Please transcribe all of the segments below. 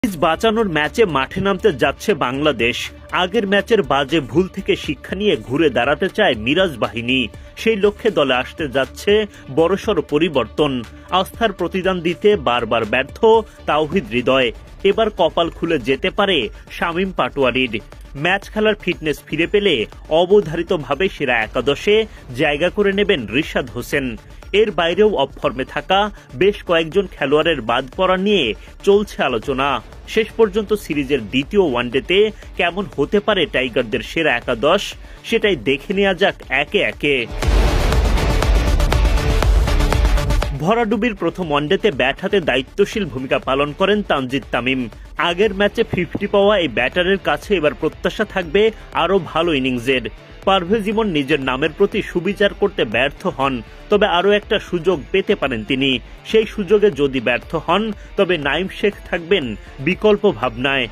বাঁচানোর ম্যাচে মাঠে নামতে যাচ্ছে বাংলাদেশ। আগের ম্যাচের বাজে ভুল থেকে শিক্ষা নিয়ে ঘুরে দাঁড়াতে চায় মিরাজ বাহিনী। সেই লক্ষ্যে দলে আসতে যাচ্ছে বড়সড় পরিবর্তন। আস্থার প্রতিদান দিতে বারবার ব্যর্থ তাওহিদ হৃদয়। এবার কপাল খুলে যেতে পারে শামীম পাটোয়ারির। ম্যাচ খেলার ফিটনেস ফিরে পেলে অবধারিতভাবে সেরা একাদশে জায়গা করে নেবেন রিশাদ হোসেন। এর বাইরেও অফ ফর্মে থাকা বেশ কয়েকজন খেলোয়াড়ের বাদ পড়া নিয়ে চলছে আলোচনা। শেষ পর্যন্ত সিরিজের দ্বিতীয় ওয়ানডেতে কেমন হতে পারে টাইগারদের সেরা একাদশ, সেটাই দেখে নেওয়া যাক একে একে। ভরাডুবির প্রথম ওয়ানডেতে ব্যাট হাতে দায়িত্বশীল ভূমিকা পালন করেন তানজিদ তামিম। আগের ম্যাচে 50 পাওয়া এই ব্যাটারের কাছে এবার প্রত্যাশা থাকবে আরও ভালো ইনিংসের। পারভেজ ইমন নিজের নামের প্রতি সুবিচার করতে ব্যর্থ হন, তবে আরও একটা সুযোগ পেতে পারেন তিনি। সেই সুযোগে যদি ব্যর্থ হন তবে নাঈম শেখ থাকবেন বিকল্প ভাবনায়।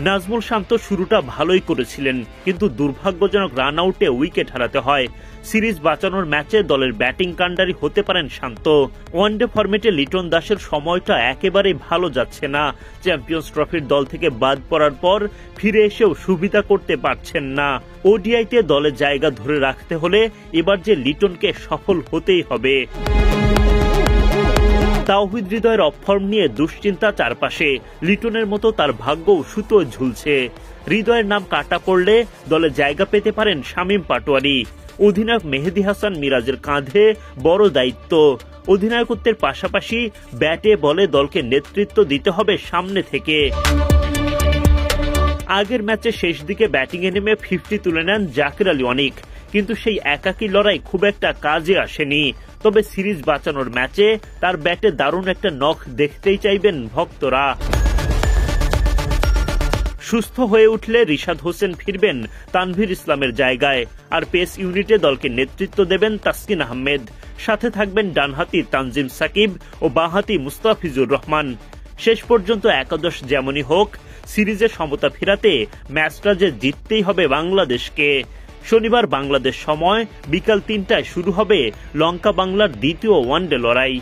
নাজমুল শান্ত শুরুটা ভালোই করেছিলেন, কিন্তু দুর্ভাগ্যজনক রান আউটে উইকেট হারাতে হয়। সিরিজ বাঁচানোর ম্যাচে দলের ব্যাটিং কাণ্ডারি হতে পারেন শান্ত। ওয়ানডে ফরম্যাটে লিটন দাসের সময়টা একেবারেই ভালো যাচ্ছে না। চ্যাম্পিয়ন্স ট্রফির দল থেকে বাদ পড়ার পর ফিরে এসেও সুবিধা করতে পারছেন না। ওডিআইতে দলে জায়গা ধরে রাখতে হলে এবার যে লিটনকে সফল হতেই হবে। তাওহিদ হৃদয়ের অফ ফর্ম নিয়ে দুশ্চিন্তা চারপাশে। লিটনের মতো তার ভাগ্যও সুতোয় ঝুলছে। হৃদয়ের নাম কাটা পড়লে দলে জায়গা পেতে পারেন শামীম পাটোয়ারি। অধিনায়ক মেহেদী হাসান মিরাজের কাঁধে বড় দায়িত্ব। অধিনায়কত্বের পাশাপাশি ব্যাটে বলে দলকে নেতৃত্ব দিতে হবে সামনে থেকে। আগের ম্যাচে শেষ দিকে ব্যাটিংয়ে নেমে 50 তুলে নেন জাকির আলী অনিক, কিন্তু সেই একাকী লড়াই খুব একটা কাজে আসেনি। তবে সিরিজ বাঁচানোর ম্যাচে তার ব্যাটে দারুণ একটা নখ দেখতেই চাইবেন ভক্তরা। সুস্থ হয়ে উঠলে রিশাদ হোসেন ফিরবেন তানভীর ইসলামের জায়গায়, আর পেস ইউনিটে দলকে নেতৃত্ব দেবেন তাসকিন আহমেদ। সাথে থাকবেন ডানহাতি তানজিম সাকিব ও বাঁহাতি মুস্তাফিজুর রহমান। শেষ পর্যন্ত একাদশ যেমনই হোক, সিরিজে সমতা ফেরাতে ম্যাচটা যে জিততেই হবে বাংলাদেশকে। শনিবার বাংলাদেশ সময় বিকাল 3টায় শুরু হবে লঙ্কা বাংলার দ্বিতীয় ওয়ানডে লড়াই।